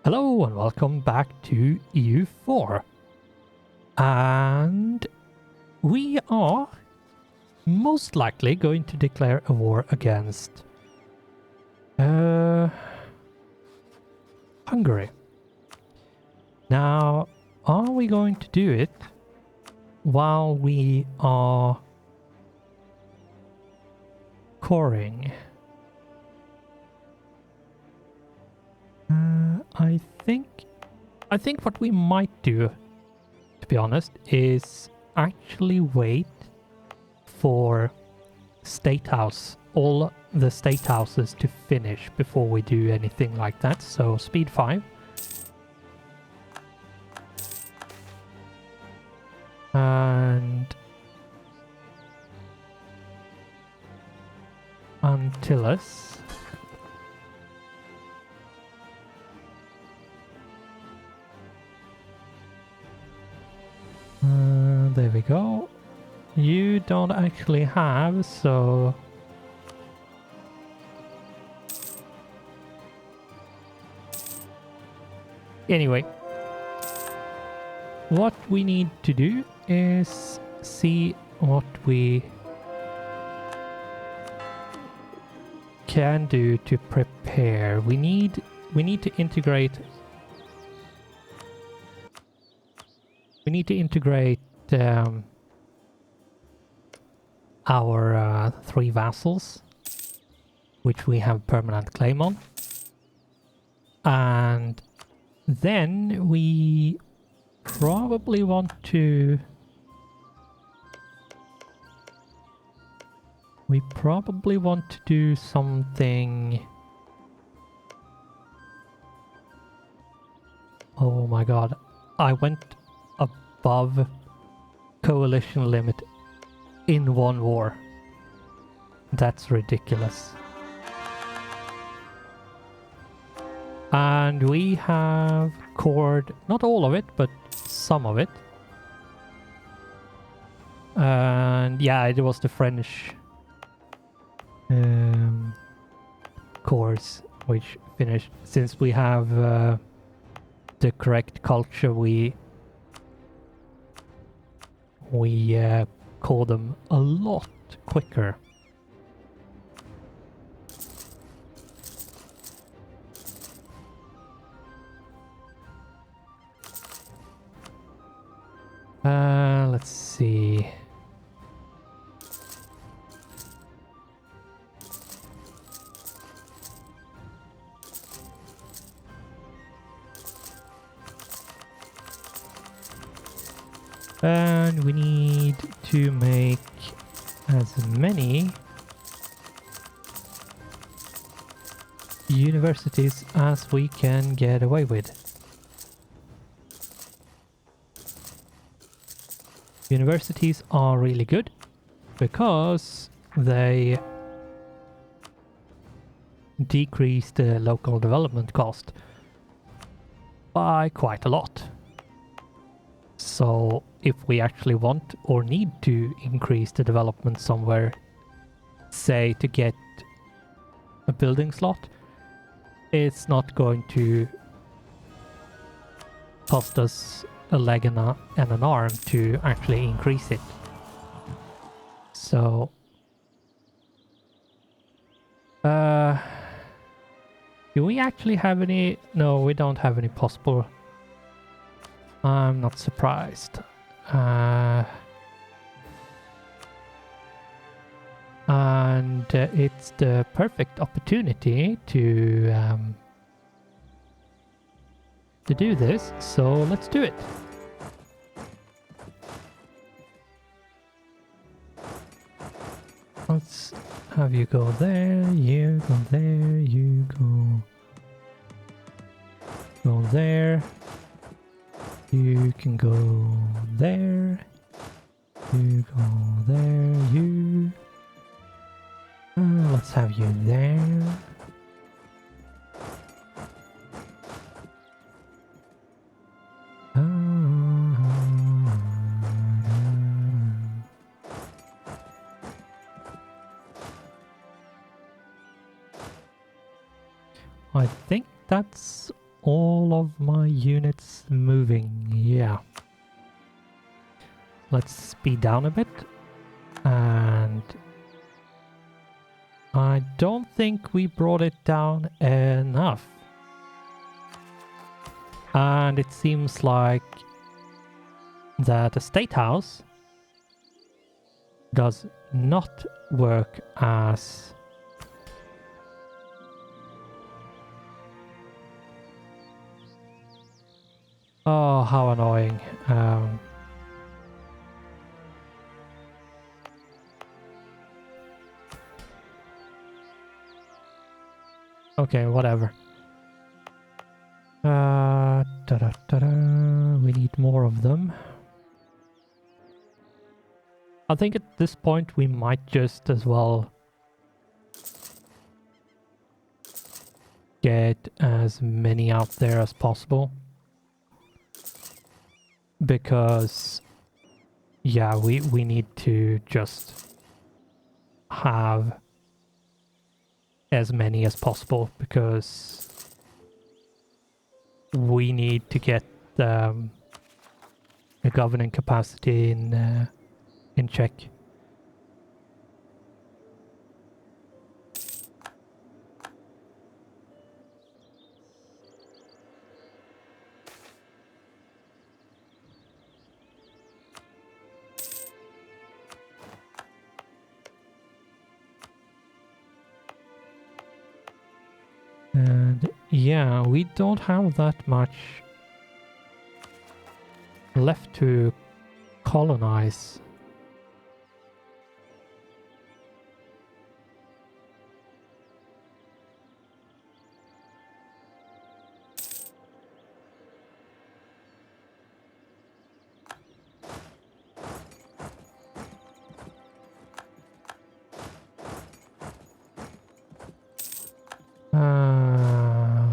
Hello and welcome back to EU4. And we are most likely going to declare a war against Hungary. Now, are we going to do it while we are coring? I think what we might do, to be honest, is actually wait for all the state houses to finish before we do anything like that. So speed 5. And Antilles. There we go. You don't actually have, so... Anyway. What we need to do is see what we can do to prepare. We need to integrate... We need to integrate our 3 vassals, which we have permanent claim on. And then we probably want to... do something... Oh my god, I went above coalition limit in one war. That's ridiculous. And we have cored, not all of it, but some of it. And yeah, it was the French cores which finished. Since we have the correct culture, we call them a lot quicker. Let's see. And we need to make as many universities as we can get away with. Universities are really good because they decrease the local development cost by quite a lot. So if we actually want or need to increase the development somewhere, say to get a building slot, it's not going to cost us a leg and an arm to actually increase it. So do we actually have any? No, we don't have any possible. I'm not surprised. And it's the perfect opportunity to do this, so let's do it. Let's have you go there, you go there, you go there. You can go there, you go there, you... let's have you there. I think that's all of my units moving? Yeah. Let's speed down a bit. And I don't think we brought it down enough. And it seems like that the State House does not work as oh, how annoying. Okay, whatever. We need more of them. I think at this point we might just as well get as many out there as possible. Because, yeah, we need to just have as many as possible because we need to get a governing capacity in check. And yeah, we don't have that much left to colonize.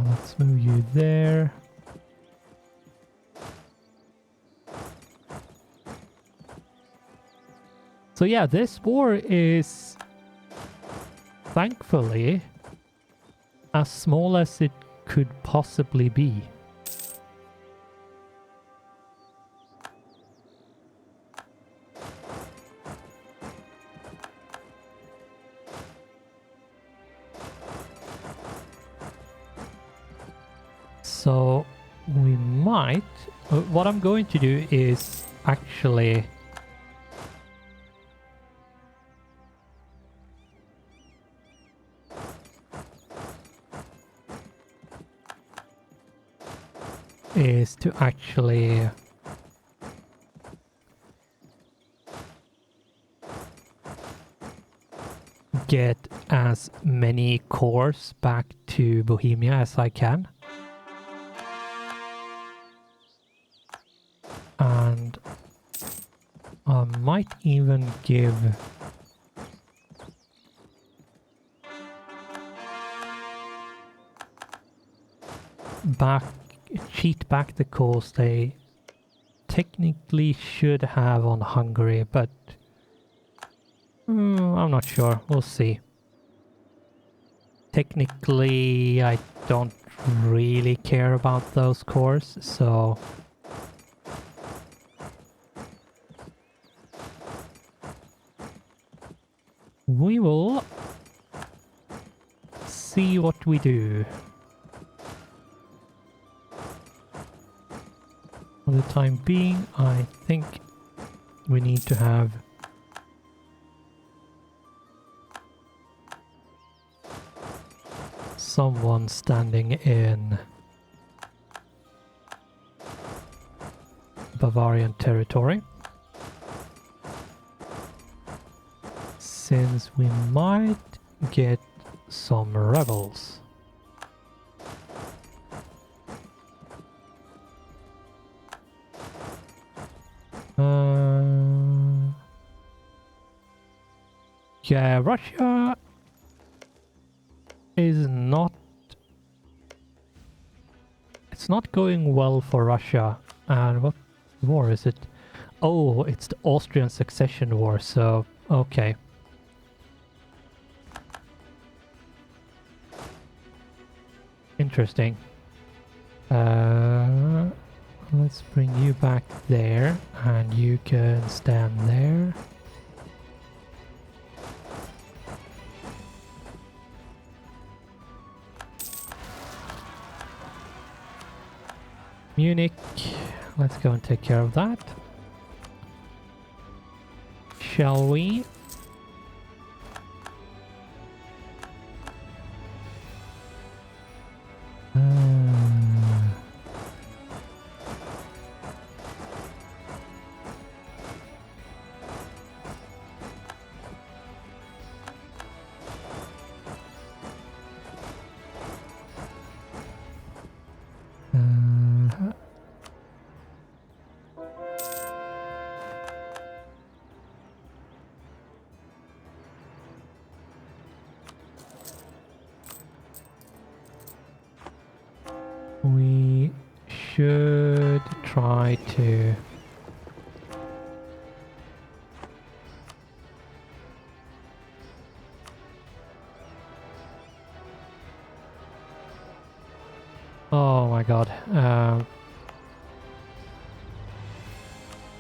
Let's move you there. So yeah, this war is thankfully as small as it could possibly be. So we might... what I'm going to do is actually... is to actually... get as many cores back to Bohemia as I can. And I might even give cheat back the cores they technically should have on Hungary, but I'm not sure. We'll see. Technically, I don't really care about those cores, so... we will see what we do. For the time being, I think we need to have someone standing in Bavarian territory, since we might get some rebels. Yeah, Russia is not... it's not going well for Russia. And what war is it? Oh, it's the Austrian succession war, so okay. Interesting. Let's bring you back there, and you can stand there. Munich, let's go and take care of that. Shall we? We should try to oh my god,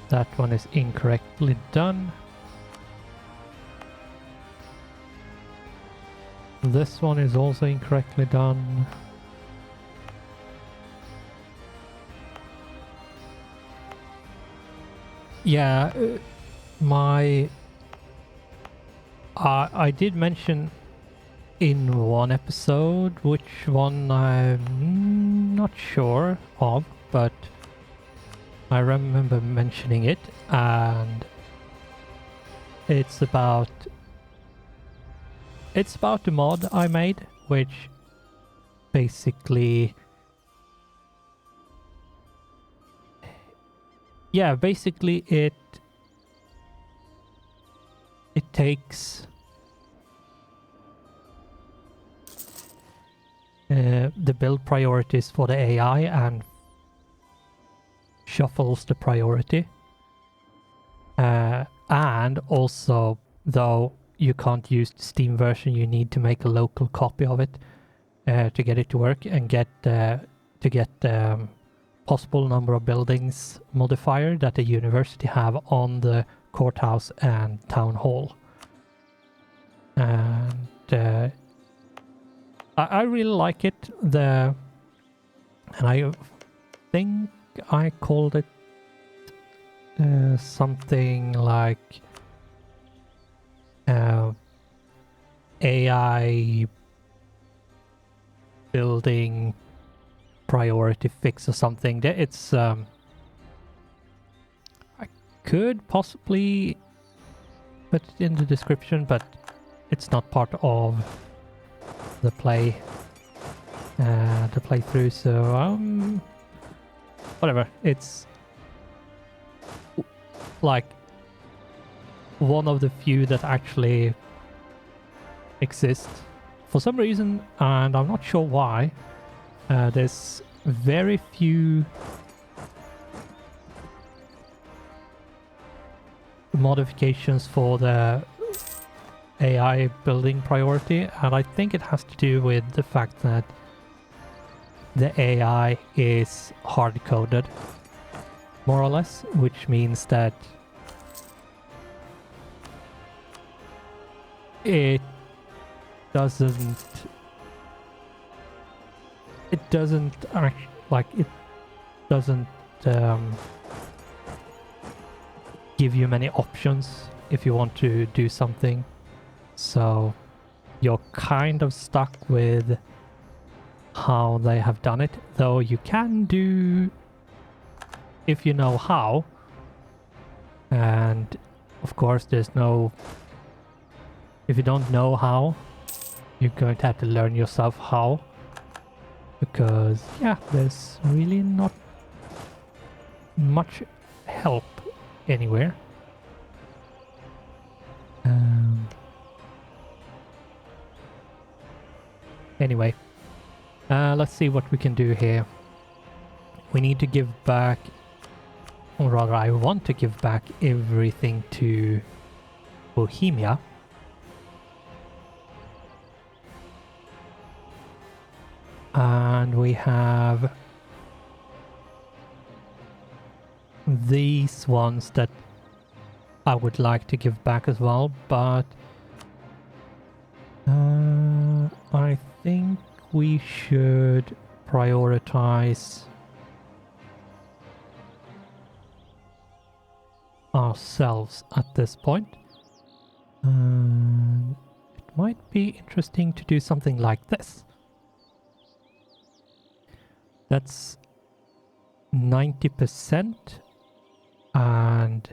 that one is incorrectly done. This one is also incorrectly done. Yeah, I did mention in one episode, which one I'm not sure of, but I remember mentioning it, and it's about the mod I made, which basically it takes the build priorities for the AI and shuffles the priority. And also, though you can't use the Steam version, you need to make a local copy of it to get it to work and get possible number of buildings modifier that the university have on the courthouse and town hall. And I really like it. And I think I called it something like AI building priority fix or something. It's I could possibly put it in the description, but it's not part of the playthrough, so whatever. It's like one of the few that actually exist for some reason, and I'm not sure why. There's very few modifications for the AI building priority, and I think it has to do with the fact that the AI is hard-coded, more or less, which means that it doesn't give you many options if you want to do something, so you're kind of stuck with how they have done it, though you can do if you know how, and of course there's no, if you don't know how, you're going to have to learn yourself how, because yeah, there's really not much help anywhere. Anyway, let's see what we can do here. We need to give back, or rather I want to give back everything to Bohemia. And we have these ones that I would like to give back as well, but I think we should prioritize ourselves at this point. It might be interesting to do something like this. That's 90% and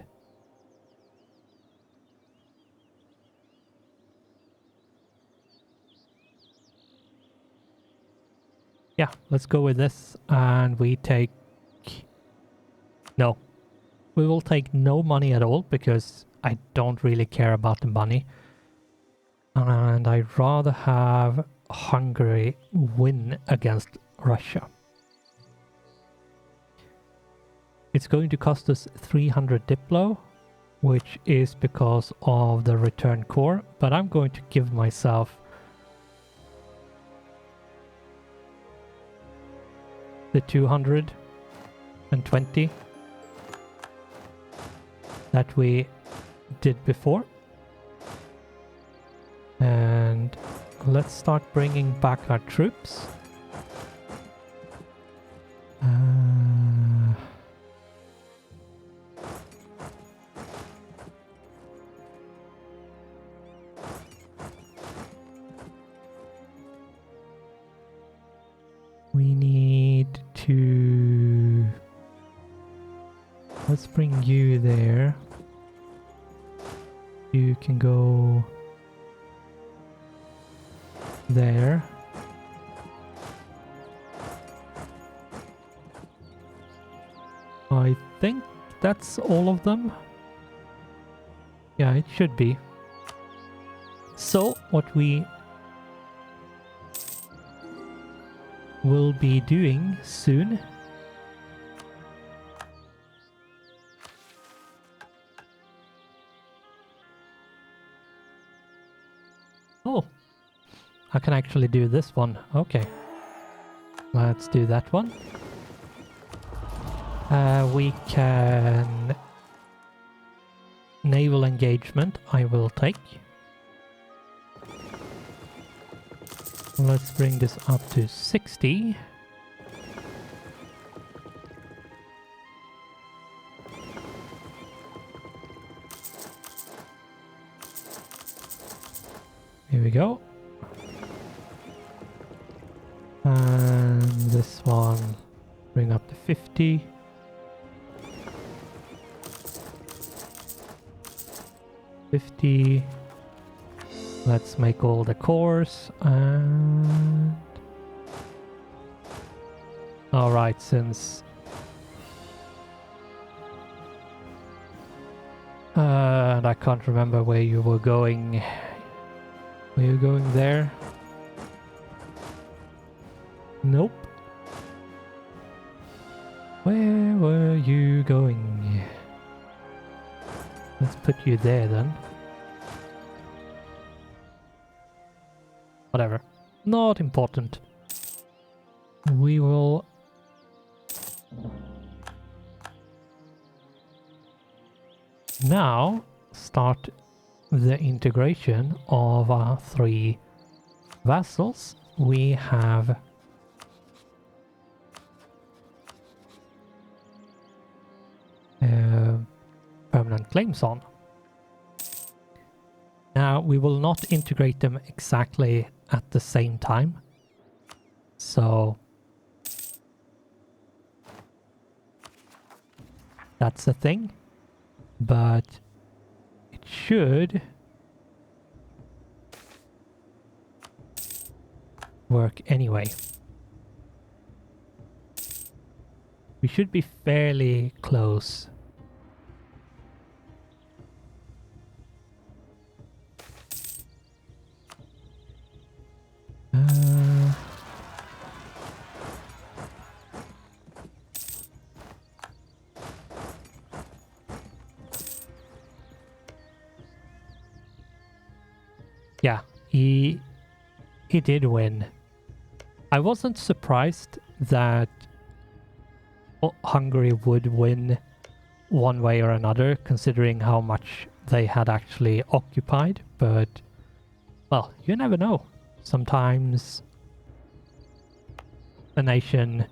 yeah, let's go with this, and we take... No. We will take no money at all, because I don't really care about the money. And I'd rather have Hungary win against Russia. It's going to cost us 300 Diplo, which is because of the return core, but I'm going to give myself the 220 that we did before. And let's start bringing back our troops. We need to... Let's bring you there. You can go there. I think that's all of them. Yeah, it should be. So what we will be doing soon oh, I can actually do this one. Okay, let's do that one. We can... Naval engagement I will take. Let's bring this up to 60. Here we go. And this one, bring up to 50. Let's make all the cores and... Alright, since... and I can't remember where you were going. Were you going there? Nope. Where were you going? Let's put you there then. Whatever. Not important. We will... now start the integration of our 3 vassals. We have permanent claims on. Now we will not integrate them exactly at the same time, so that's the thing, but it should work anyway. We should be fairly close. Yeah, he did win. I wasn't surprised that Hungary would win one way or another, considering how much they had actually occupied, but, well, you never know. Sometimes a nation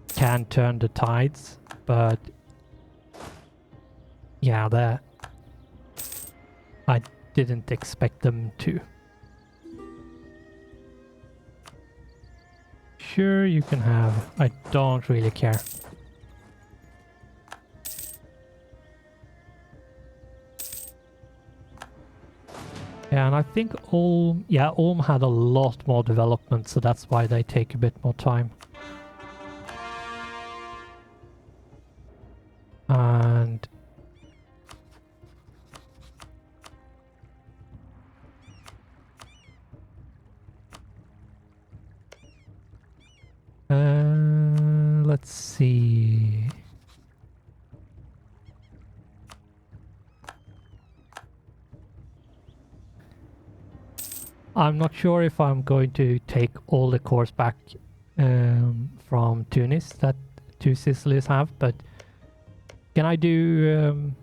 can turn the tides, but yeah, I didn't expect them to. Sure, you can have. I don't really care. Yeah, and I think Ulm had a lot more development, so that's why they take a bit more time. And let's see. I'm not sure if I'm going to take all the cores back from Tunis that two Sicilies have, but can I do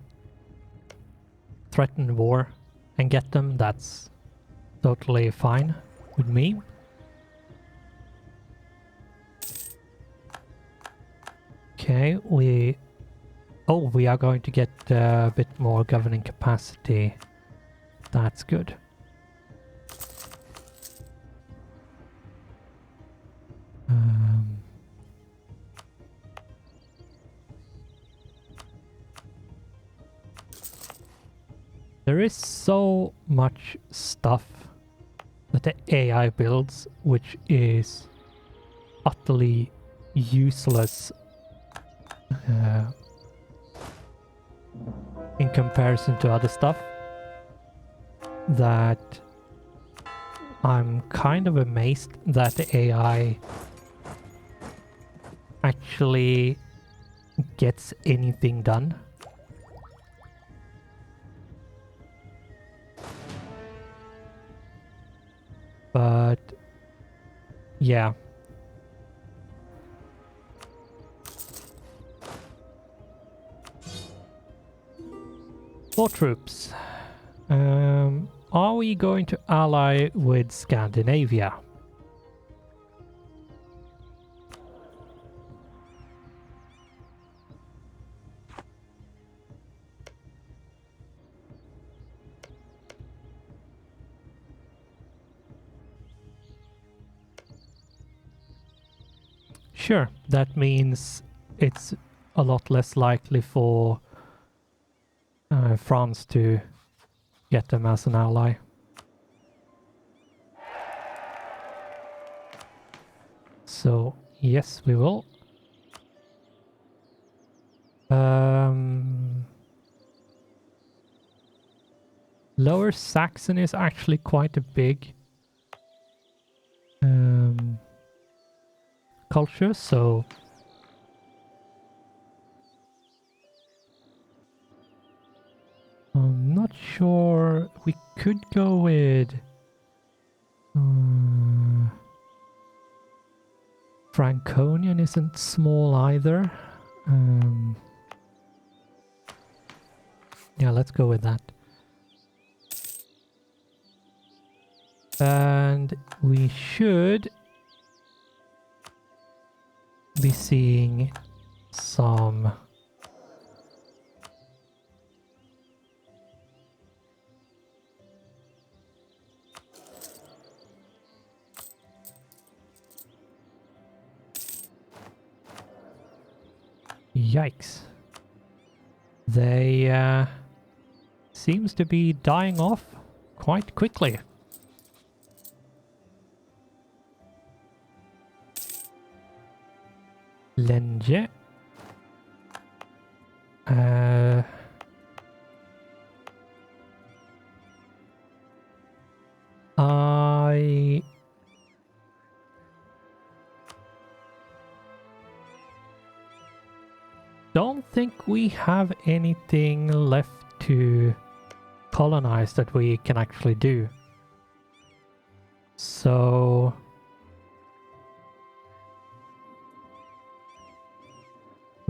threaten war and get them? That's totally fine with me. Okay, we are going to get a bit more governing capacity. That's good. There is so much stuff that the AI builds which is utterly useless in comparison to other stuff, that I'm kind of amazed that the AI actually gets anything done. But yeah. More troops. Are we going to ally with Scandinavia? Sure, that means it's a lot less likely for France to get them as an ally. So, yes, we will. Lower Saxony is actually quite a big culture, so I'm not sure. We could go with Franconian isn't small either. Yeah, let's go with that. And we should be seeing some yikes. They seems to be dying off quite quickly. Lenge. I don't think we have anything left to colonize that we can actually do. So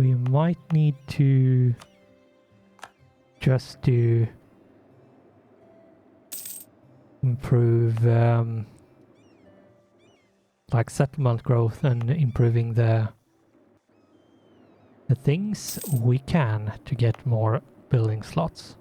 we might need to just to improve like settlement growth and improving the things we can to get more building slots.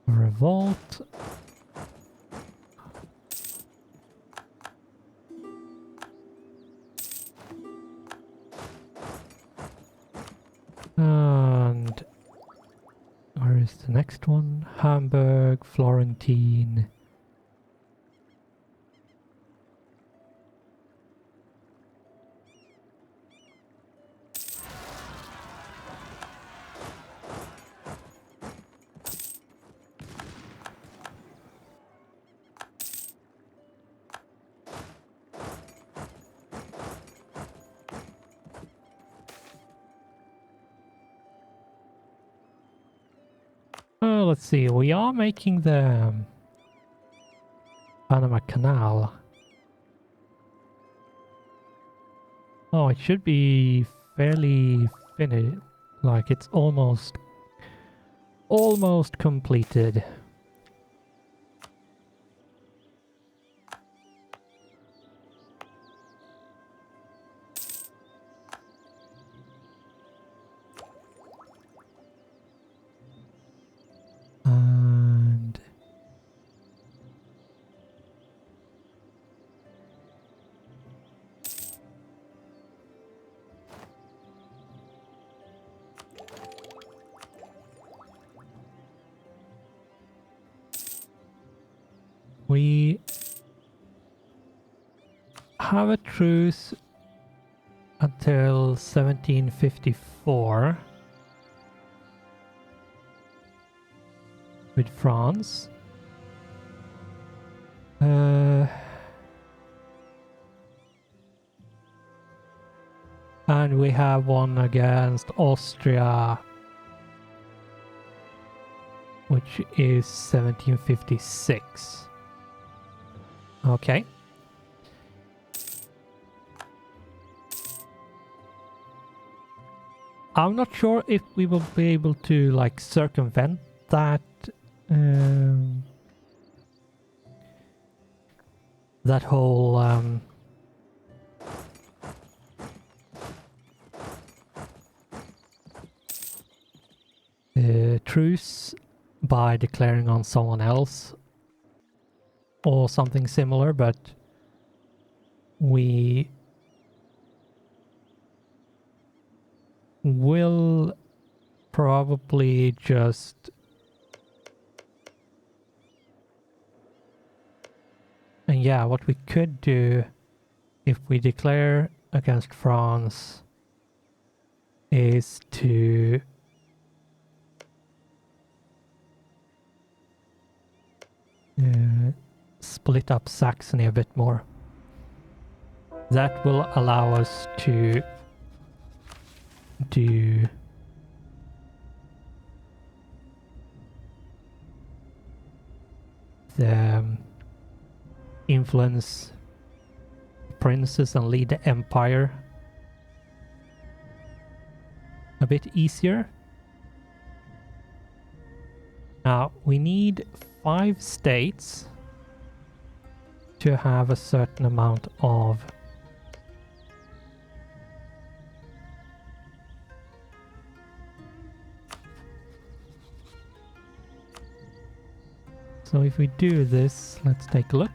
Revolt. And where is the next one? Hamburg, Florentine. Let's see, we are making the Panama Canal. Oh, it should be fairly finished. Like it's almost completed. And we have a truce until 1754 with France. And we have one against Austria, which is 1756. Okay. I'm not sure if we will be able to like circumvent that that whole truce by declaring on someone else or something similar, but we will probably just and yeah, what we could do if we declare against France is to split up Saxony a bit more. That will allow us to do the influence princes and lead the empire a bit easier. Now we need 5 states to have a certain amount of so if we do this, let's take a look.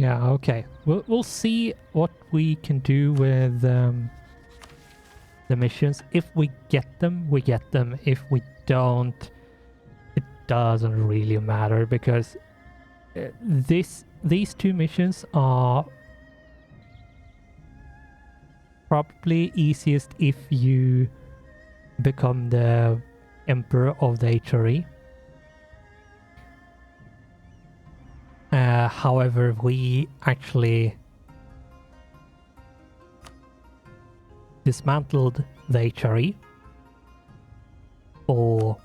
Yeah, okay. We'll see what we can do with the missions. If we get them, we get them. If we don't, it doesn't really matter, because these two missions are probably easiest if you become the Emperor of the HRE. However, we actually dismantled the HRE for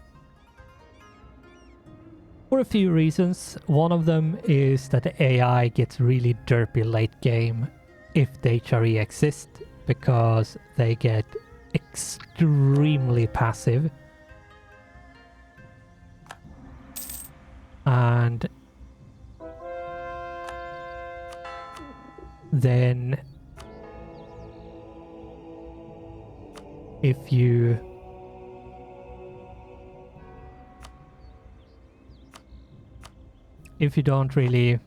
a few reasons. One of them is that the AI gets really derpy late game if the HRE exists, because they get extremely passive. And then if you don't really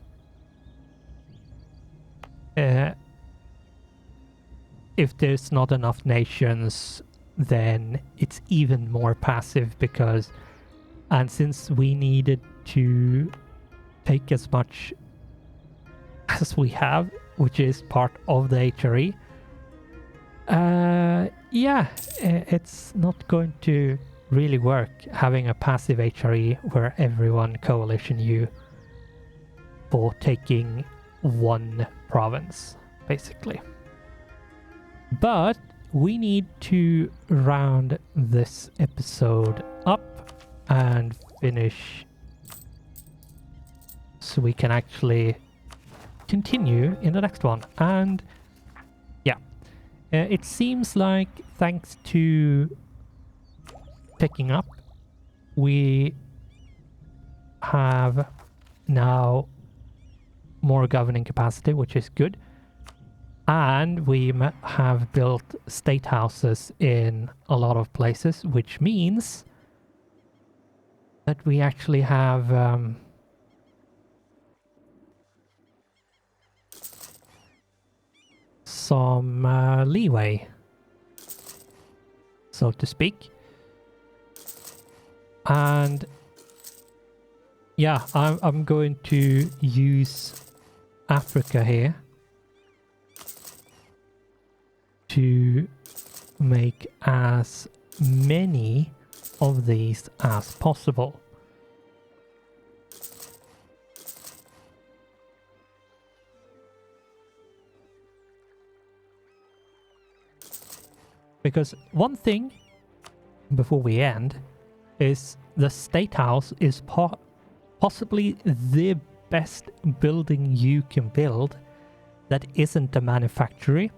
if there's not enough nations, then it's even more passive, because and since we needed to take as much as we have, which is part of the HRE, yeah, it's not going to really work having a passive HRE where everyone coalition you for taking one province, basically. But we need to round this episode up and finish so we can actually continue in the next one. And yeah, it seems like thanks to picking up, we have now more governing capacity, which is good. And we have built state houses in a lot of places, which means that we actually have some leeway, so to speak. And yeah, I'm going to use Africa here to make as many of these as possible. Because one thing before we end is the State House is possibly the best building you can build that isn't a manufactory.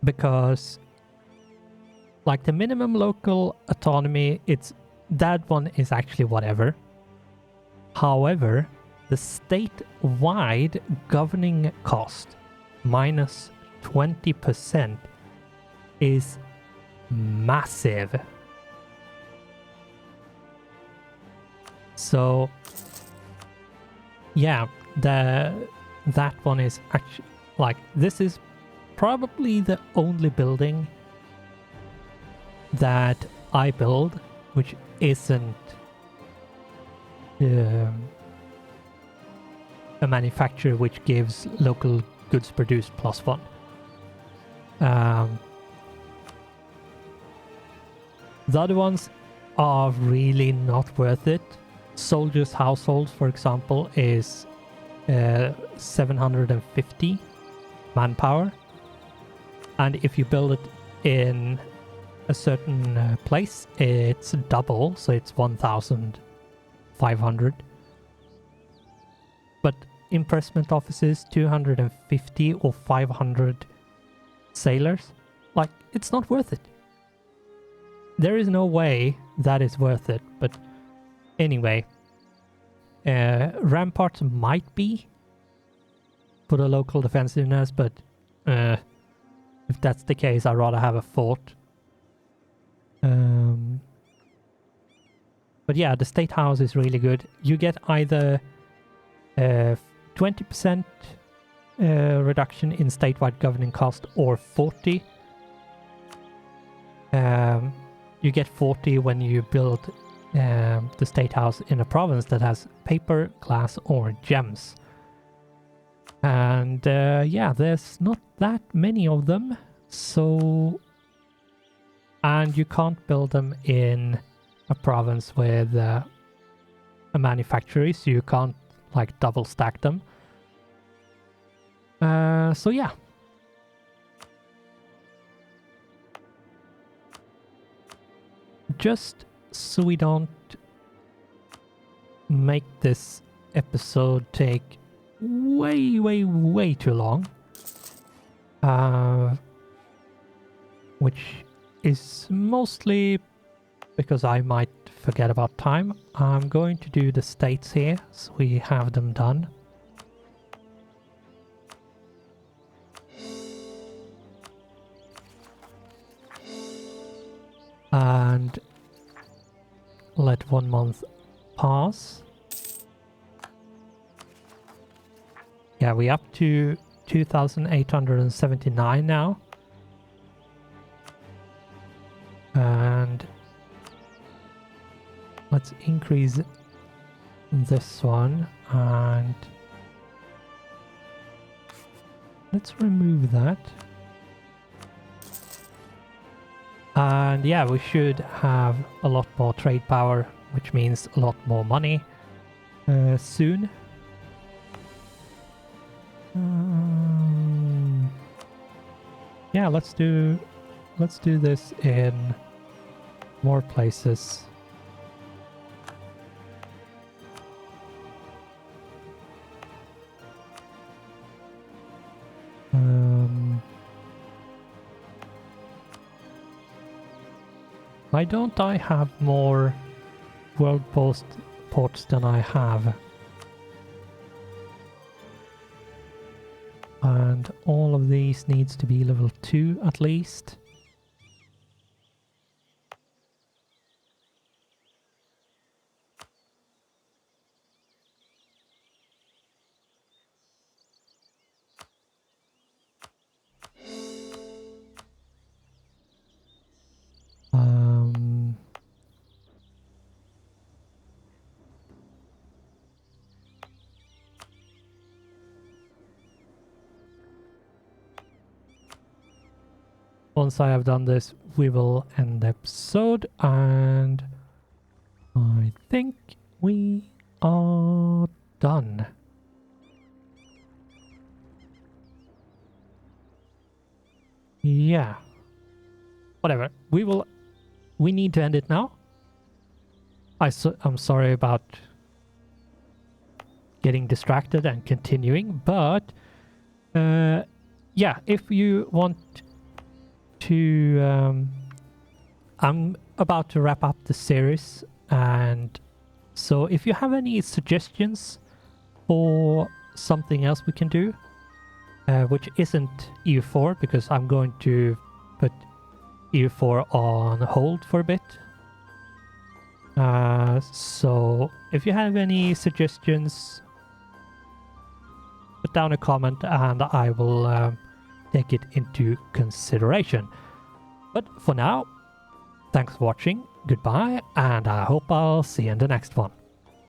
Because like the minimum local autonomy, that one is actually whatever. However, the statewide governing cost minus 20% is massive. So yeah, that one is actually like, this is probably the only building that I build which isn't a manufacturer which gives local goods produced +1. The other ones are really not worth it. Soldiers' households, for example, is 750 manpower. And if you build it in a certain place, it's double, so it's 1,500. But impressment offices, 250 or 500 sailors, like, it's not worth it. There is no way that is worth it, but anyway. Ramparts might be for the local defensiveness, but if that's the case, I'd rather have a fort. But yeah, the State House is really good. You get either 20% reduction in statewide governing cost, or 40. You get 40 when you build the state house in a province that has paper, glass, or gems. And yeah, there's not that many of them, so... And you can't build them in a province with a manufactory, so you can't like double stack them. So yeah. Just so we don't make this episode take way too long, which is mostly because I might forget about time, I'm going to do the states here so we have them done. And let 1 month pass. Yeah, we're up to 2,879 now. And let's increase this one and let's remove that. And yeah, we should have a lot more trade power, which means a lot more money soon. Yeah, let's do this in more places. Why don't I have more world post ports than I have? And all of these needs to be level 2 at least. Once I have done this, we will end the episode, and I think we are done. Yeah. Whatever. We need to end it now. I'm sorry about getting distracted and continuing, but yeah, if you want to I'm about to wrap up the series, and so if you have any suggestions for something else we can do, which isn't EU4, because I'm going to put EU4 on hold for a bit. So if you have any suggestions, put down a comment and I will take it into consideration. But for now, thanks for watching, goodbye, and I hope I'll see you in the next one.